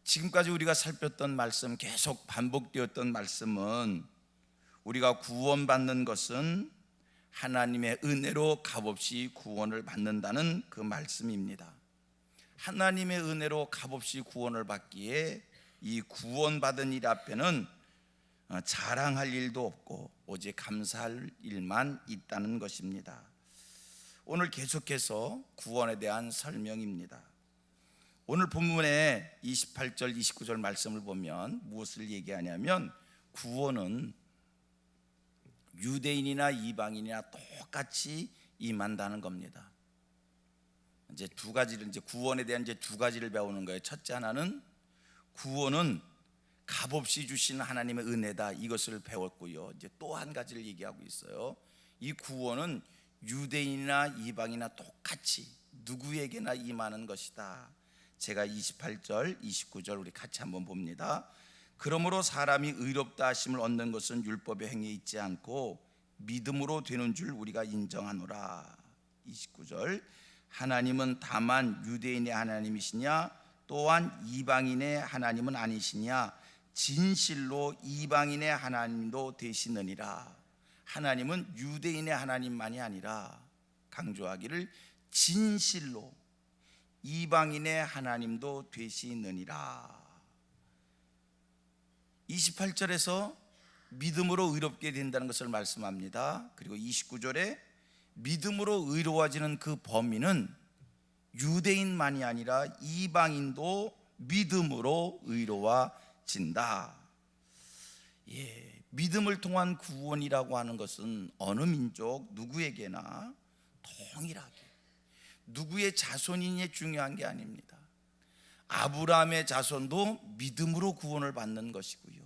지금까지 우리가 살폈던 말씀, 계속 반복되었던 말씀은 우리가 구원받는 것은 하나님의 은혜로 값없이 구원을 받는다는 그 말씀입니다. 하나님의 은혜로 값없이 구원을 받기에 이 구원받은 일 앞에는 자랑할 일도 없고 오직 감사할 일만 있다는 것입니다. 오늘 계속해서 구원에 대한 설명입니다. 오늘 본문의 28절 29절 말씀을 보면 무엇을 얘기하냐면 구원은 유대인이나 이방인이나 똑같이 임한다는 겁니다. 이제 두 가지를, 이제 구원에 대한 이제 두 가지를 배우는 거예요. 첫째 하나는 구원은 값없이 주신 하나님의 은혜다, 이것을 배웠고요. 이제 또 한 가지를 얘기하고 있어요. 이 구원은 유대인이나 이방인이나 똑같이 누구에게나 임하는 것이다. 제가 28절 29절 우리 같이 한번 봅니다. 그러므로 사람이 의롭다 하심을 얻는 것은 율법의 행위에 있지 않고 믿음으로 되는 줄 우리가 인정하노라. 29절 하나님은 다만 유대인의 하나님이시냐 또한 이방인의 하나님은 아니시냐 진실로 이방인의 하나님도 되시느니라. 하나님은 유대인의 하나님만이 아니라, 강조하기를, 진실로 이방인의 하나님도 되시느니라. 28절에서 믿음으로 의롭게 된다는 것을 말씀합니다. 그리고 29절에 믿음으로 의로워지는 그 범위는 유대인만이 아니라 이방인도 믿음으로 의로워진다. 믿음을 통한 구원이라고 하는 것은 어느 민족 누구에게나 동일하게, 누구의 자손이냐 중요한 게 아닙니다. 아브라함의 자손도 믿음으로 구원을 받는 것이고요,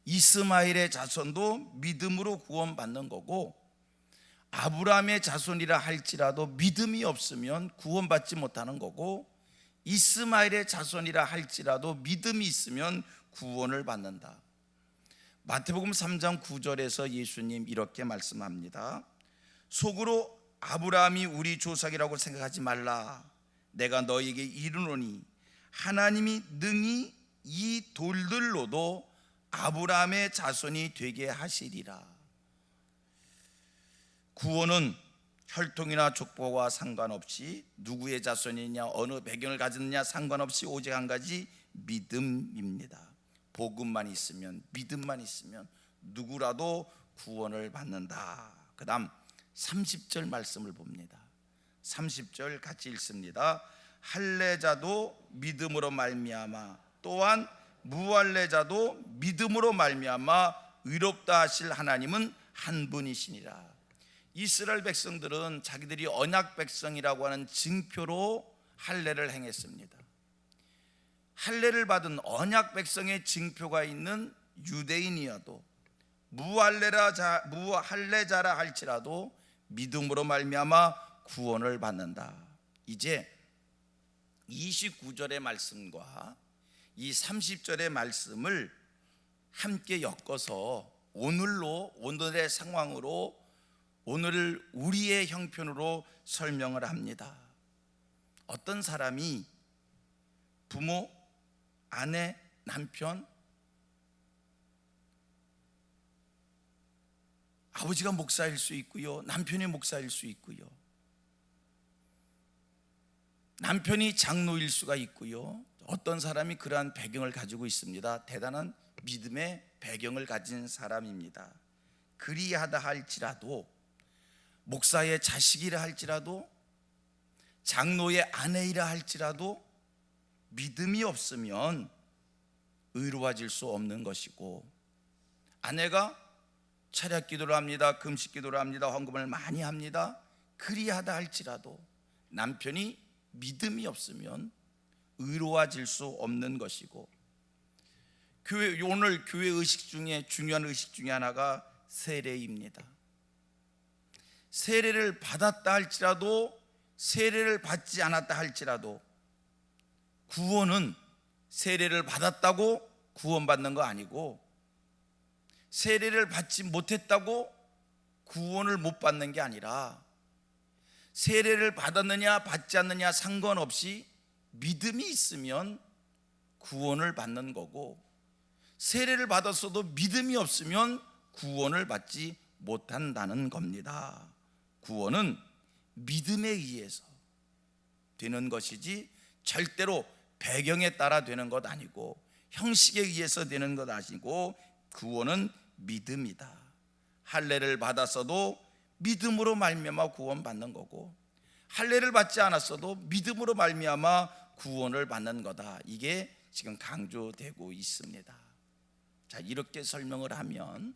이스마엘의 자손도 믿음으로 구원받는 거고, 아브라함의 자손이라 할지라도 믿음이 없으면 구원받지 못하는 거고, 이스마엘의 자손이라 할지라도 믿음이 있으면 구원을 받는다. 마태복음 3장 9절에서 예수님 이렇게 말씀합니다. 속으로 아브라함이 우리 조상이라고 생각하지 말라. 내가 너에게 이르노니 하나님이 능히 이 돌들로도 아브라함의 자손이 되게 하시리라. 구원은 혈통이나 족보와 상관없이, 누구의 자손이냐 어느 배경을 가졌느냐 상관없이 오직 한 가지, 믿음입니다. 복음만 있으면, 믿음만 있으면 누구라도 구원을 받는다. 그 다음 30절 말씀을 봅니다. 30절 같이 읽습니다. 할례자도 믿음으로 말미암아 또한 무할례자도 믿음으로 말미암아 의롭다 하실 하나님은 한 분이시니라. 이스라엘 백성들은 자기들이 언약 백성이라고 하는 증표로 할례를 행했습니다. 할례를 받은 언약 백성의 증표가 있는 유대인이어도 무할례자라 할지라도 믿음으로 말미암아 구원을 받는다. 이제 29절의 말씀과 이 30절의 말씀을 함께 엮어서 오늘의 상황으로, 오늘 우리의 형편으로 설명을 합니다. 어떤 사람이 부모, 아내, 남편, 아버지가 목사일 수 있고요, 남편이 목사일 수 있고요, 남편이 장로일 수가 있고요, 어떤 사람이 그러한 배경을 가지고 있습니다. 대단한 믿음의 배경을 가진 사람입니다. 그리하다 할지라도, 목사의 자식이라 할지라도, 장로의 아내이라 할지라도 믿음이 없으면 의로워질 수 없는 것이고, 아내가 철야 기도를 합니다, 금식 기도를 합니다, 헌금을 많이 합니다. 그리하다 할지라도 남편이 믿음이 없으면 의로워질 수 없는 것이고, 오늘 교회 의식 중에 중요한 의식 중에 하나가 세례입니다. 세례를 받았다 할지라도, 세례를 받지 않았다 할지라도, 구원은 세례를 받았다고 구원받는 거 아니고, 세례를 받지 못했다고 구원을 못 받는 게 아니라, 세례를 받았느냐 받지 않느냐 상관없이 믿음이 있으면 구원을 받는 거고, 세례를 받았어도 믿음이 없으면 구원을 받지 못한다는 겁니다. 구원은 믿음에 의해서 되는 것이지 절대로 배경에 따라 되는 것 아니고 형식에 의해서 되는 것 아니고, 구원은 믿음이다. 할례를 받았어도 믿음으로 말미암아 구원받는 거고, 할례를 받지 않았어도 믿음으로 말미암아 구원을 받는 거다. 이게 지금 강조되고 있습니다. 자, 이렇게 설명을 하면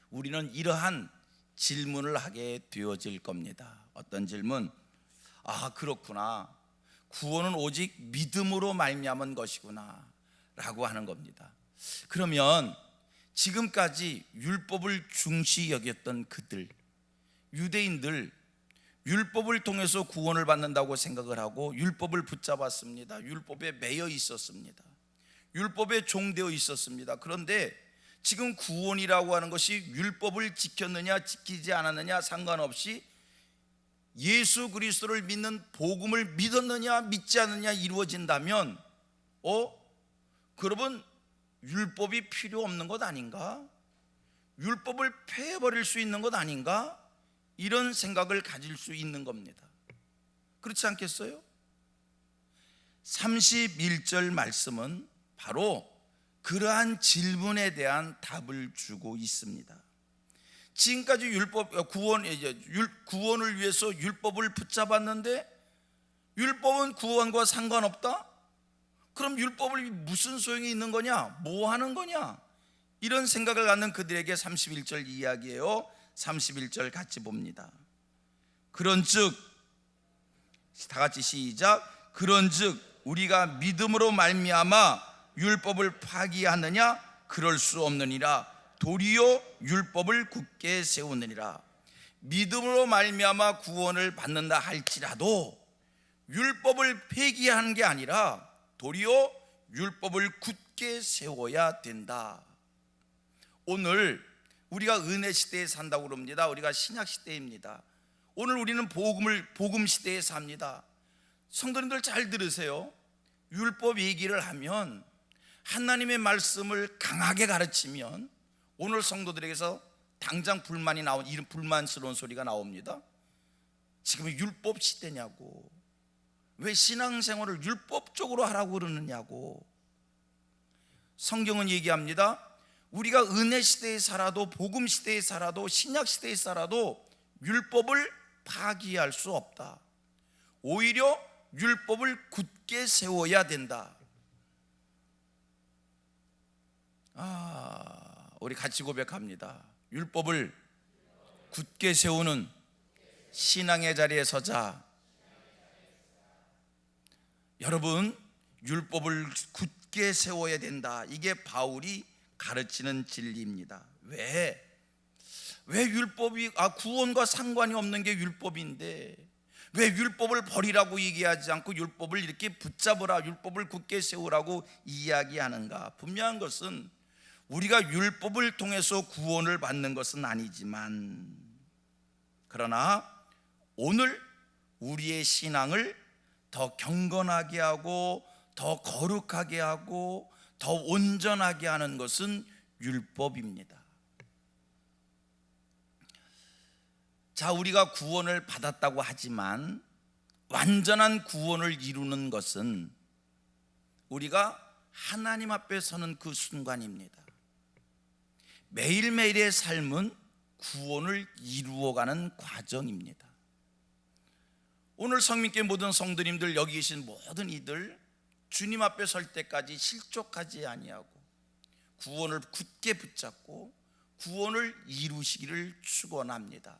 우리는 이러한 질문을 하게 되어질 겁니다. 어떤 질문? 아, 그렇구나. 구원은 오직 믿음으로 말미암은 것이구나 라고 하는 겁니다. 그러면 지금까지 율법을 중시 여겼던 그들, 유대인들, 율법을 통해서 구원을 받는다고 생각을 하고 율법을 붙잡았습니다. 율법에 매여 있었습니다. 율법에 종되어 있었습니다. 그런데 지금 구원이라고 하는 것이 율법을 지켰느냐 지키지 않았느냐 상관없이 예수 그리스도를 믿는 복음을 믿었느냐 믿지 않느냐 이루어진다면, 그러면 율법이 필요 없는 것 아닌가? 율법을 폐해버릴 수 있는 것 아닌가? 이런 생각을 가질 수 있는 겁니다. 그렇지 않겠어요? 31절 말씀은 바로 그러한 질문에 대한 답을 주고 있습니다. 지금까지 구원을 위해서 율법을 붙잡았는데 율법은 구원과 상관없다? 그럼 율법을 무슨 소용이 있는 거냐? 뭐 하는 거냐? 이런 생각을 갖는 그들에게 31절 이야기예요. 31절 같이 봅니다. 그런즉, 다 같이 시작. 그런즉 우리가 믿음으로 말미암아 율법을 파기하느냐? 그럴 수 없느니라. 도리어 율법을 굳게 세우느니라. 믿음으로 말미암아 구원을 받는다 할지라도 율법을 폐기하는 게 아니라 도리어 율법을 굳게 세워야 된다. 오늘 우리가 은혜 시대에 산다고 그럽니다. 우리가 신약 시대입니다. 오늘 우리는 복음 시대에 삽니다. 성도님들 잘 들으세요. 율법 얘기를 하면, 하나님의 말씀을 강하게 가르치면 오늘 성도들에게서 당장 이런 불만스러운 소리가 나옵니다. 지금은 율법 시대냐고, 왜 신앙생활을 율법적으로 하라고 그러느냐고. 성경은 얘기합니다. 우리가 은혜 시대에 살아도 복음 시대에 살아도 신약 시대에 살아도 율법을 파기할 수 없다. 오히려 율법을 굳게 세워야 된다. 우리 같이 고백합니다. 율법을 굳게 세우는 신앙의 자리에 서자. 여러분, 율법을 굳게 세워야 된다. 이게 바울이 가르치는 진리입니다. 왜 율법이 구원과 상관이 없는 게 율법인데 왜 율법을 버리라고 얘기하지 않고 율법을 이렇게 붙잡으라, 율법을 굳게 세우라고 이야기하는가? 분명한 것은 우리가 율법을 통해서 구원을 받는 것은 아니지만, 그러나 오늘 우리의 신앙을 더 경건하게 하고 더 거룩하게 하고 더 온전하게 하는 것은 율법입니다. 자, 우리가 구원을 받았다고 하지만 완전한 구원을 이루는 것은 우리가 하나님 앞에 서는 그 순간입니다. 매일매일의 삶은 구원을 이루어가는 과정입니다. 오늘 성민교회 모든 성도님들, 여기 계신 모든 이들, 주님 앞에 설 때까지 실족하지 아니하고 구원을 굳게 붙잡고 구원을 이루시기를 축원합니다.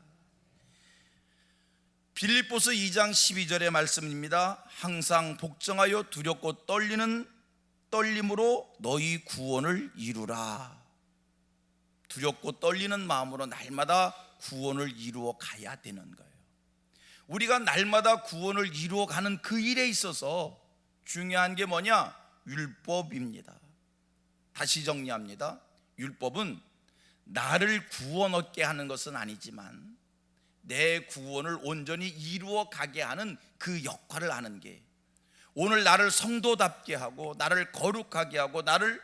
빌립보서 2장 12절의 말씀입니다. 항상 복종하여 두렵고 떨림으로 너희 구원을 이루라. 두렵고 떨리는 마음으로 날마다 구원을 이루어 가야 되는 거예요. 우리가 날마다 구원을 이루어 가는 그 일에 있어서 중요한 게 뭐냐? 율법입니다. 다시 정리합니다. 율법은 나를 구원 얻게 하는 것은 아니지만 내 구원을 온전히 이루어 가게 하는 그 역할을 하는 게, 오늘 나를 성도답게 하고 나를 거룩하게 하고 나를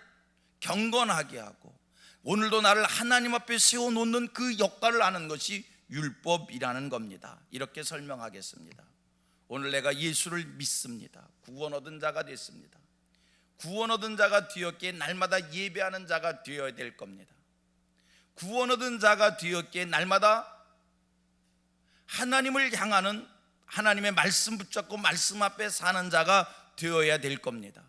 경건하게 하고 오늘도 나를 하나님 앞에 세워놓는 그 역할을 하는 것이 율법이라는 겁니다. 이렇게 설명하겠습니다. 오늘 내가 예수를 믿습니다. 구원 얻은 자가 됐습니다. 구원 얻은 자가 되었기에 날마다 예배하는 자가 되어야 될 겁니다. 구원 얻은 자가 되었기에 날마다 하나님을 향하는 하나님의 말씀 붙잡고 말씀 앞에 사는 자가 되어야 될 겁니다.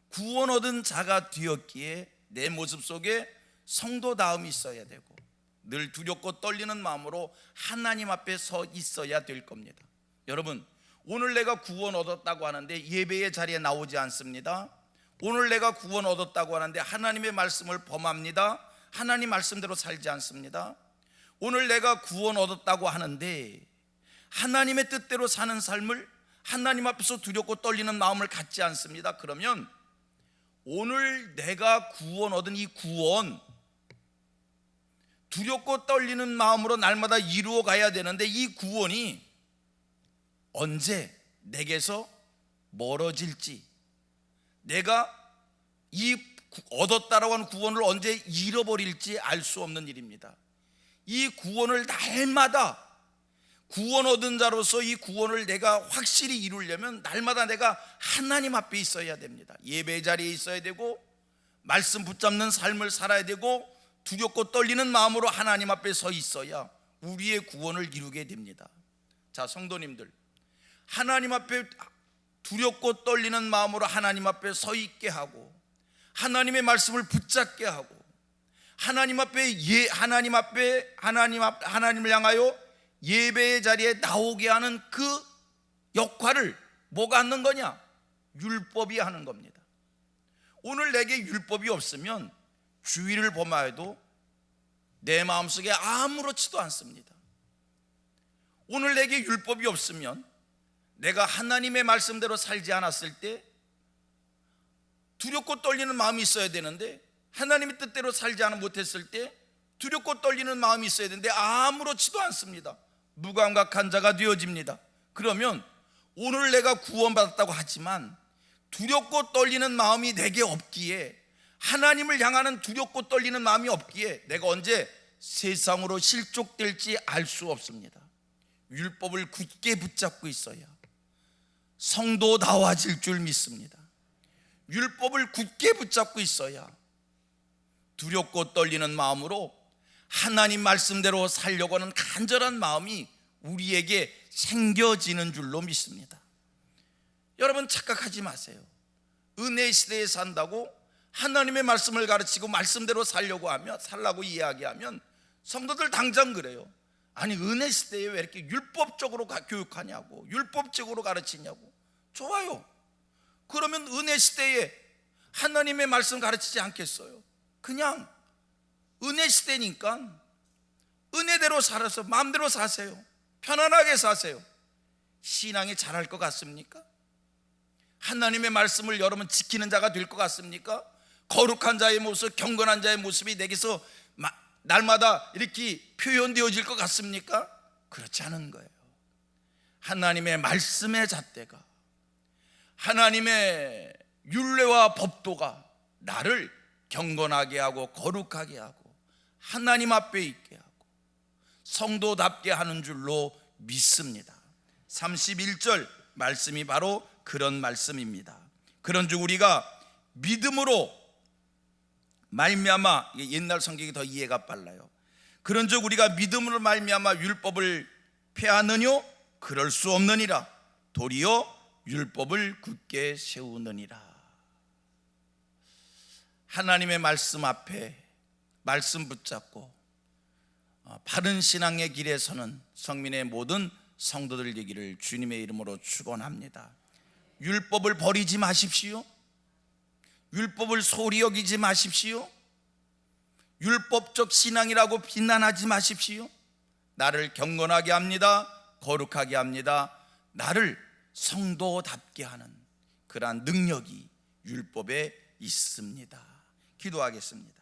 구원 얻은 자가 되었기에 내 모습 속에 성도다움이 있어야 되고 늘 두렵고 떨리는 마음으로 하나님 앞에 서 있어야 될 겁니다. 여러분, 오늘 내가 구원 얻었다고 하는데 예배의 자리에 나오지 않습니다. 오늘 내가 구원 얻었다고 하는데 하나님의 말씀을 범합니다. 하나님 말씀대로 살지 않습니다. 오늘 내가 구원 얻었다고 하는데 하나님의 뜻대로 사는 삶을 하나님 앞에서 두렵고 떨리는 마음을 갖지 않습니다. 그러면 오늘 내가 구원 얻은 이 구원, 두렵고 떨리는 마음으로 날마다 이루어 가야 되는데 이 구원이 언제 내게서 멀어질지, 내가 이 얻었다라고 하는 구원을 언제 잃어버릴지 알 수 없는 일입니다. 이 구원을 날마다 구원 얻은 자로서 이 구원을 내가 확실히 이루려면 날마다 내가 하나님 앞에 있어야 됩니다. 예배 자리에 있어야 되고 말씀 붙잡는 삶을 살아야 되고 두렵고 떨리는 마음으로 하나님 앞에 서 있어야 우리의 구원을 이루게 됩니다. 자, 성도님들, 하나님 앞에 두렵고 떨리는 마음으로 하나님 앞에 서 있게 하고 하나님의 말씀을 붙잡게 하고 하나님을 향하여 예배의 자리에 나오게 하는 그 역할을 뭐가 하는 거냐? 율법이 하는 겁니다. 오늘 내게 율법이 없으면 주의를 범하여도 내 마음속에 아무렇지도 않습니다. 오늘 내게 율법이 없으면 내가 하나님의 말씀대로 살지 않았을 때 두렵고 떨리는 마음이 있어야 되는데 하나님의 뜻대로 살지 못했을 때 두렵고 떨리는 마음이 있어야 되는데 아무렇지도 않습니다. 무감각한 자가 되어집니다. 그러면 오늘 내가 구원받았다고 하지만 두렵고 떨리는 마음이 내게 없기에, 하나님을 향하는 두렵고 떨리는 마음이 없기에 내가 언제 세상으로 실족될지 알 수 없습니다. 율법을 굳게 붙잡고 있어야 성도다워질 줄 믿습니다. 율법을 굳게 붙잡고 있어야 두렵고 떨리는 마음으로 하나님 말씀대로 살려고 하는 간절한 마음이 우리에게 생겨지는 줄로 믿습니다. 여러분, 착각하지 마세요. 은혜 시대에 산다고 하나님의 말씀을 가르치고 말씀대로 살라고 이야기하면 성도들 당장 그래요. 아니, 은혜 시대에 왜 이렇게 율법적으로 교육하냐고, 율법적으로 가르치냐고. 좋아요. 그러면 은혜 시대에 하나님의 말씀 가르치지 않겠어요? 그냥 은혜 시대니까 은혜대로 살아서 마음대로 사세요. 편안하게 사세요. 신앙이 잘할 것 같습니까? 하나님의 말씀을 여러분 지키는 자가 될 것 같습니까? 거룩한 자의 모습, 경건한 자의 모습이 내게서 날마다 이렇게 표현되어질 것 같습니까? 그렇지 않은 거예요. 하나님의 말씀의 잣대가, 하나님의 율례와 법도가 나를 경건하게 하고 거룩하게 하고 하나님 앞에 있게 하고 성도답게 하는 줄로 믿습니다. 31절 말씀이 바로 그런 말씀입니다. 그런즉 우리가 믿음으로 말미암아, 옛날 성경이 더 이해가 빨라요. 그런즉 우리가 믿음으로 말미암아 율법을 폐하느뇨? 그럴 수 없느니라. 도리어 율법을 굳게 세우느니라. 하나님의 말씀 앞에 말씀 붙잡고 바른 신앙의 길에서는 성민의 모든 성도들 되기를 주님의 이름으로 축원합니다. 율법을 버리지 마십시오. 율법을 소홀히 여기지 마십시오. 율법적 신앙이라고 비난하지 마십시오. 나를 경건하게 합니다. 거룩하게 합니다. 나를 성도답게 하는 그러한 능력이 율법에 있습니다. 기도하겠습니다.